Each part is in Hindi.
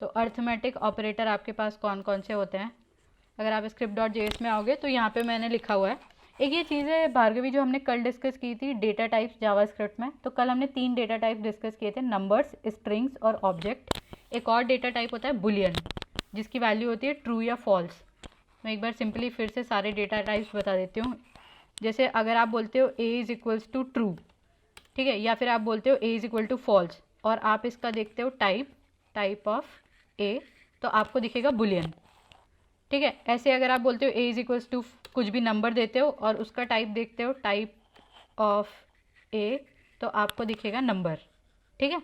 तो अर्थमेटिक ऑपरेटर आपके पास कौन कौन से होते हैं? अगर आप script.js में आओगे तो यहाँ पे मैंने लिखा हुआ है। एक ये चीज़ है भार्गवी जो हमने कल डिस्कस की थी डेटा टाइप्स जावास्क्रिप्ट में। तो कल हमने 3 डेटा टाइप डिस्कस किए थे, नंबर्स, स्ट्रिंग्स और ऑब्जेक्ट। एक और डेटा टाइप होता है बुलियन, जिसकी वैल्यू होती है ट्रू या फॉल्स। मैं एक बार सिंपली फिर से सारे डेटा टाइप्स बता देती हूँ। जैसे अगर आप बोलते हो a is equals to true, ठीक है, या फिर आप बोलते हो a is equal to false और आप इसका देखते हो टाइप ऑफ a, तो आपको दिखेगा बुलियन। ठीक है, ऐसे अगर आप बोलते हो a इज़ इक्वल्स टू कुछ भी नंबर देते हो और उसका टाइप देखते हो टाइप ऑफ a, तो आपको दिखेगा नंबर। ठीक है,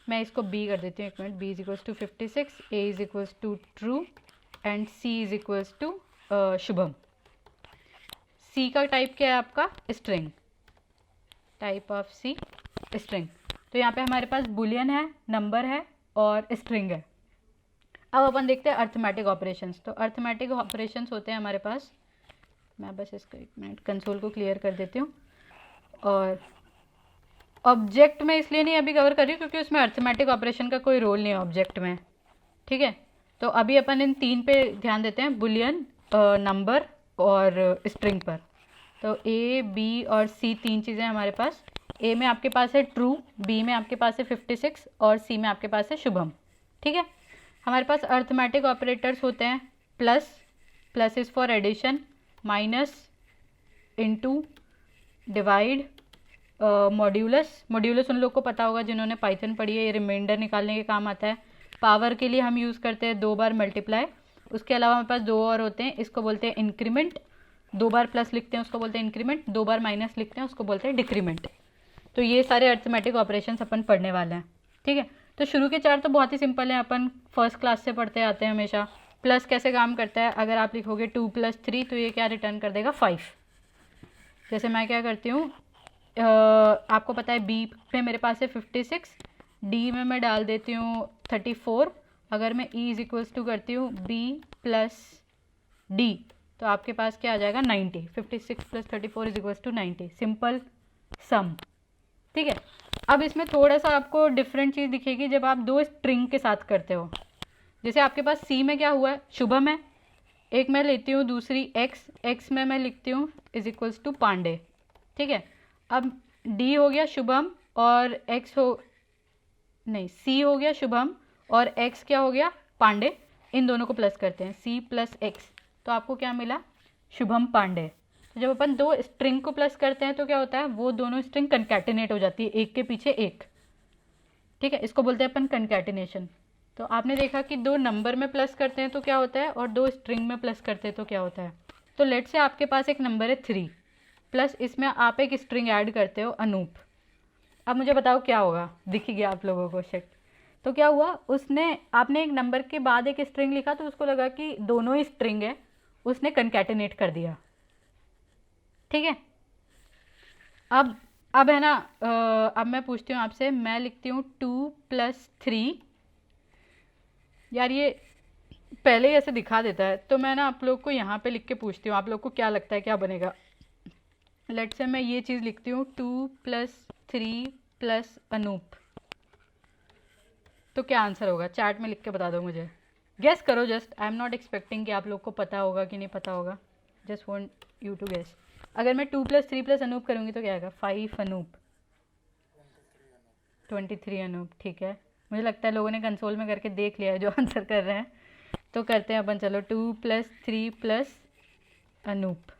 मैं इसको b कर देती हूँ, एक minute. b is equals to 56, a is equals to true and c is equals to Shubham. c का टाइप क्या है आपका? String, type of c string. तो यहाँ पे हमारे पास बुलियन है, नंबर है और स्ट्रिंग है। अब अपन देखते हैं अर्थमेटिक ऑपरेशंस। तो अर्थमेटिक ऑपरेशंस होते हैं हमारे पास, मैं बस इसको एक मिनट कंसोल को क्लियर कर देती हूँ। और ऑब्जेक्ट में इसलिए नहीं अभी कवर कर रही हूँ क्योंकि उसमें अर्थमेटिक ऑपरेशन का कोई रोल नहीं है ऑब्जेक्ट में। ठीक है, तो अभी अपन इन 3 पे ध्यान देते हैं, बुलियन, नंबर और स्ट्रिंग पर। तो ए, बी और सी 3 चीज़ें हमारे पास। ए में आपके पास है ट्रू, बी में आपके पास है 56 और सी में आपके पास है शुभम। ठीक है, हमारे पास अर्थमेटिक ऑपरेटर्स होते हैं plus is for addition, minus, into, divide, modulus उन लोग को पता होगा जिन्होंने पाइथन पढ़ी है, ये रिमाइंडर निकालने के काम आता है। पावर के लिए हम यूज़ करते हैं 2 बार मल्टीप्लाई। उसके अलावा हमारे पास 2 और होते हैं, इसको बोलते हैं इंक्रीमेंट। 2 बार प्लस लिखते हैं उसको बोलते हैं इंक्रीमेंट, 2 बार माइनस लिखते हैं उसको बोलते हैं डिक्रीमेंट। तो ये सारे अर्थमेटिक ऑपरेशंस अपन पढ़ने वाले हैं। ठीक है, तो शुरू के 4 तो बहुत ही सिंपल है, अपन फर्स्ट क्लास से पढ़ते आते हैं हमेशा। प्लस कैसे काम करता है, अगर आप लिखोगे 2 + 3 तो ये क्या रिटर्न कर देगा? 5। जैसे मैं क्या करती हूँ, आपको पता है बी पे मेरे पास है 56, डी में मैं डाल देती हूँ 34। अगर मैं ई इज इक्वल्स टू करती हूँ बी प्लस डी तो आपके पास क्या आ जाएगा? 90। 56 + 34 is equals to 90, simple sum. ठीक है, अब इसमें थोड़ा सा आपको डिफरेंट चीज़ दिखेगी जब आप 2 स्ट्रिंग के साथ करते हो। जैसे आपके पास सी में क्या हुआ है? शुभम है। एक मैं लेती हूँ दूसरी एक्स में मैं लिखती हूँ इज इक्वल्स टू पांडे। ठीक है, अब डी हो गया शुभम और सी हो गया शुभम और एक्स क्या हो गया? पांडे। इन दोनों को प्लस करते हैं, सी प्लस एक्स, तो आपको क्या मिला? शुभम पांडे। तो जब अपन 2 स्ट्रिंग को प्लस करते हैं तो क्या होता है? वो दोनों स्ट्रिंग कनकैटिनेट हो जाती है, एक के पीछे एक। ठीक है, इसको बोलते हैं अपन कनकैटिनेशन। तो आपने देखा कि 2 नंबर में प्लस करते हैं तो क्या होता है और 2 स्ट्रिंग में प्लस करते हैं तो क्या होता है। तो लेट से आपके पास एक नंबर है 3 प्लस इसमें आप एक स्ट्रिंग ऐड करते हो अनूप। अब मुझे बताओ क्या होगा? दिख गया आप लोगों को शेट? तो क्या हुआ, आपने एक नंबर के बाद एक स्ट्रिंग लिखा तो उसको लगा कि दोनों ही स्ट्रिंग है, उसने कनकैटिनेट कर दिया। ठीक है, अब है ना, अब मैं पूछती हूँ आपसे, मैं लिखती हूँ 2 + 3। यार ये पहले ही ऐसे दिखा देता है, तो मैं ना आप लोग को यहाँ पे लिख के पूछती हूँ, आप लोग को क्या लगता है क्या बनेगा? लेट से मैं ये चीज़ लिखती हूँ 2 + 3 + अनूप, तो क्या आंसर होगा? चैट में लिख के बता दो मुझे, गेस करो just. I am not expecting कि आप लोग को पता होगा कि नहीं पता होगा, just want you to guess. अगर मैं 2 + 3 + अनूप करूँगी तो क्या आएगा? 5 अनूप, 23 अनूप। ठीक है, मुझे लगता है लोगों ने कंसोल में करके देख लिया है जो आंसर कर रहे हैं। तो करते हैं अपन, चलो 2 + 3 + अनूप।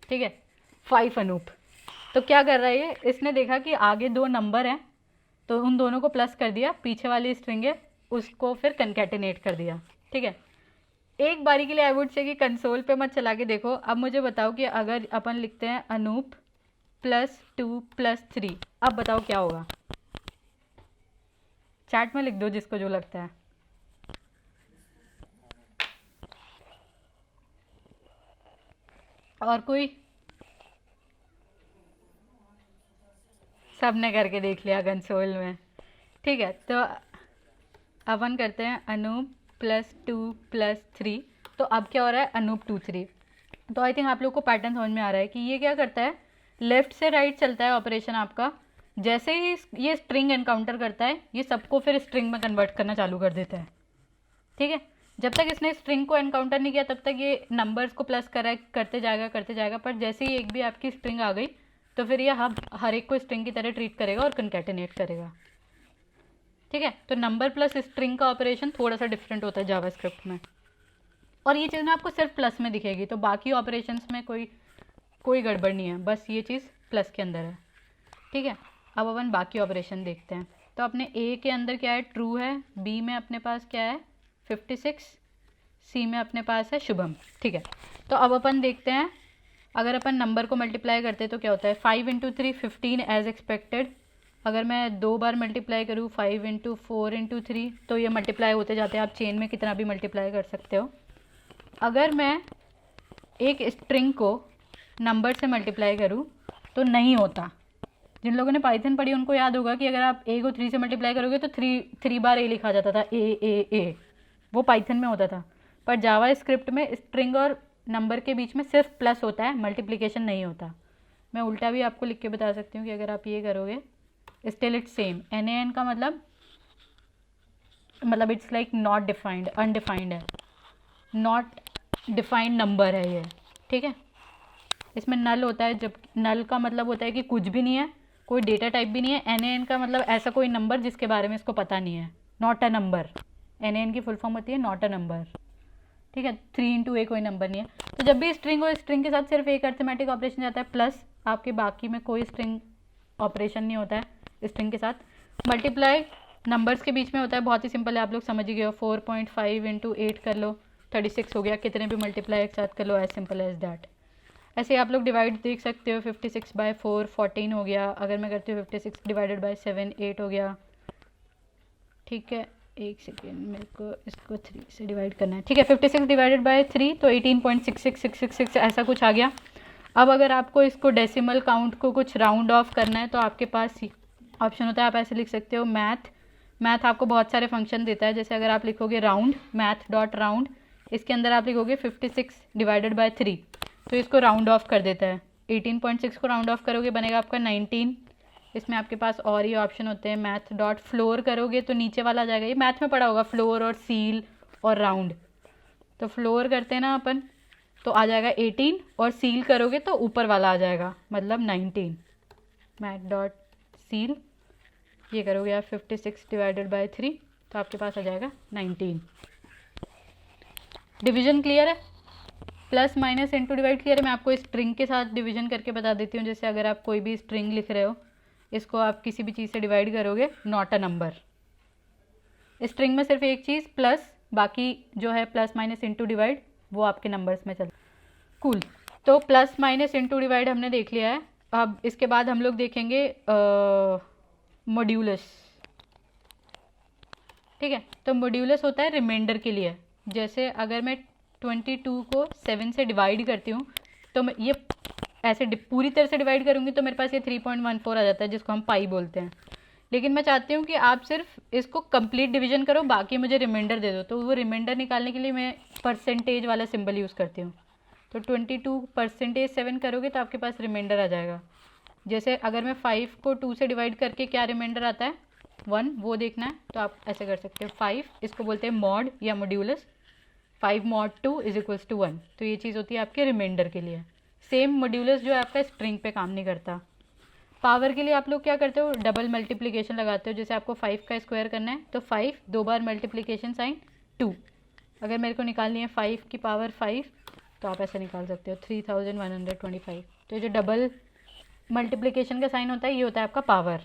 ठीक है, 5 अनूप। तो क्या कर रहा है ये? इसने देखा कि आगे 2 नंबर हैं तो उन दोनों को प्लस कर दिया, पीछे वाली स्ट्रिंग है उसको फिर कनकैटिनेट कर दिया। ठीक है, एक बारी के लिए आई वुड से कि कंसोल पे मत चला के देखो। अब मुझे बताओ कि अगर अपन लिखते हैं अनूप +2 + 3, अब बताओ क्या होगा? चैट में लिख दो जिसको जो लगता है। और कोई? सबने करके देख लिया कंसोल में। ठीक है, तो अपन करते हैं अनूप +2 + 3। तो अब क्या हो रहा है? अनूप 2 3। तो आई थिंक आप लोग को पैटर्न समझ में आ रहा है कि ये क्या करता है, लेफ्ट से राइट चलता है ऑपरेशन आपका। जैसे ही ये स्ट्रिंग एनकाउंटर करता है ये सबको फिर स्ट्रिंग में कन्वर्ट करना चालू कर देता है। ठीक है, जब तक इसने स्ट्रिंग को एनकाउंटर नहीं किया तब तक ये नंबर्स को प्लस करते जाएगा, पर जैसे ही एक भी आपकी स्ट्रिंग आ गई तो फिर ये हर एक को स्ट्रिंग की तरह ट्रीट करेगा और कंकैटिनेट करेगा। ठीक है, तो नंबर प्लस स्ट्रिंग का ऑपरेशन थोड़ा सा डिफरेंट होता है जावास्क्रिप्ट में, और ये चीज़ ना आपको सिर्फ प्लस में दिखेगी, तो बाकी ऑपरेशंस में कोई गड़बड़ नहीं है, बस ये चीज़ प्लस के अंदर है। ठीक है, अब अपन बाकी ऑपरेशन देखते हैं। तो अपने ए के अंदर क्या है, ट्रू है, बी में अपने पास क्या है 56, सी में अपने पास है शुभम। ठीक है, तो अब अपन देखते हैं अगर अपन नंबर को मल्टीप्लाई करते हैं तो क्या होता है। 5 × 3 15 एज एक्सपेक्टेड। अगर मैं 2 बार मल्टीप्लाई करूँ 5 × 4 × 3 तो ये मल्टीप्लाई होते जाते हैं, आप चेन में कितना भी मल्टीप्लाई कर सकते हो। अगर मैं एक स्ट्रिंग को नंबर से मल्टीप्लाई करूँ तो नहीं होता। जिन लोगों ने पाइथन पढ़ी उनको याद होगा कि अगर आप ए को 3 से मल्टीप्लाई करोगे तो 3 बार ए लिखा जाता था, ए, वो पाइथन में होता था। पर जावा स्क्रिप्ट में स्ट्रिंग और नंबर के बीच में सिर्फ प्लस होता है, मल्टीप्लिकेशन नहीं होता। मैं उल्टा भी आपको लिख के बता सकती हूँ कि अगर आप ये करोगे स्टिल इट्स सेम। NaN का मतलब it's like not defined, undefined है, नॉट डिफाइंड नंबर है ये। ठीक है, इसमें नल होता है, जब नल का मतलब होता है कि कुछ भी नहीं है, कोई डेटा टाइप भी नहीं है। NaN का मतलब ऐसा कोई नंबर जिसके बारे में इसको पता नहीं है, नॉट अ नंबर। NaN की फुल फॉर्म होती है नॉट अ नंबर। ठीक है, 3 × A कोई नंबर नहीं है। तो जब भी स्ट्रिंग और स्ट्रिंग के साथ सिर्फ एक अर्थमेटिक ऑपरेशन जाता है प्लस, आपके बाकी में कोई स्ट्रिंग ऑपरेशन नहीं होता है स्ट्रिंग के साथ। मल्टीप्लाई नंबर्स के बीच में होता है, बहुत ही सिंपल है, आप लोग समझ ही गए हो। 4.5 × 8 कर लो 36 हो गया, कितने भी मल्टीप्लाई एक साथ कर लो, एज सिंपल एज दैट। ऐसे आप लोग डिवाइड देख सकते हो, 56/4 14 हो गया। अगर मैं करती हूँ 56 / 7 8 हो गया। ठीक है, एक सेकेंड, मेरे को इसको 3 से डिवाइड करना है। ठीक है, 56 / 3 तो 18.66666 ऐसा कुछ आ गया। अब अगर आपको इसको डेसिमल काउंट को कुछ राउंड ऑफ करना है तो आपके पास ऑप्शन होता है, आप ऐसे लिख सकते हो मैथ आपको बहुत सारे फंक्शन देता है। जैसे अगर आप लिखोगे राउंड, math.round, इसके अंदर आप लिखोगे 56 / 3 तो इसको राउंड ऑफ कर देता है। 18.6 को राउंड ऑफ करोगे बनेगा आपका 19। इसमें आपके पास और ये ऑप्शन होते हैं। math.floor करोगे तो नीचे वाला आ जाएगा, ये मैथ में पढ़ा होगा, फ्लोर और सील और राउंड। तो फ्लोर करते हैं ना अपन तो आ जाएगा 18, और सील करोगे तो ऊपर वाला आ जाएगा, मतलब 19। math.seal ये करोगे आप 56 / 3 तो आपके पास आ जाएगा 19। डिवीजन क्लियर है, plus minus into divide clear है। मैं आपको स्ट्रिंग के साथ डिवीजन करके बता देती हूँ। जैसे अगर आप कोई भी स्ट्रिंग लिख रहे हो, इसको आप किसी भी चीज़ से डिवाइड करोगे, नॉट अ नंबर। स्ट्रिंग में सिर्फ एक चीज़ प्लस, बाकी जो है प्लस माइनस इंटू डिवाइड वो आपके नंबर्स में चलता है। कूल, तो प्लस माइनस इंटू डिवाइड हमने देख लिया है। अब इसके बाद हम लोग देखेंगे मॉड्यूलस। ठीक है, तो मॉड्यूलस होता है रिमाइंडर के लिए। जैसे अगर मैं 22 को 7 से डिवाइड करती हूँ तो मैं ये ऐसे पूरी तरह से डिवाइड करूँगी तो मेरे पास ये 3.14 आ जाता है, जिसको हम पाई बोलते हैं। लेकिन मैं चाहती हूँ कि आप सिर्फ इसको कंप्लीट डिवीजन करो, बाकी मुझे रिमाइंडर दे दो। तो वो रिमाइंडर निकालने के लिए मैं परसेंटेज वाला सिंबल यूज़ करती हूँ। तो 22% 7 करोगे तो आपके पास रिमाइंडर आ जाएगा। जैसे अगर मैं 5 को 2 से डिवाइड करके क्या रिमाइंडर आता है 1, वो देखना है तो आप ऐसे कर सकते हो। 5 इसको बोलते हैं मॉड या मॉड्यूलस। 5 mod 2 = 1। तो ये चीज़ होती है आपके रिमाइंडर के लिए। सेम मॉड्यूलस जो है आपका स्ट्रिंग पे काम नहीं करता। पावर के लिए आप लोग क्या करते हो, डबल मल्टीप्लिकेशन लगाते हो। जैसे आपको 5 का स्क्वायर करना है तो 5 2 बार मल्टीप्लिकेशन साइन 2। अगर मेरे को निकालनी है 5 की पावर 5 तो आप ऐसे निकाल सकते हो 3125। तो ये जो डबल मल्टीप्लिकेशन का साइन होता है ये होता है आपका पावर।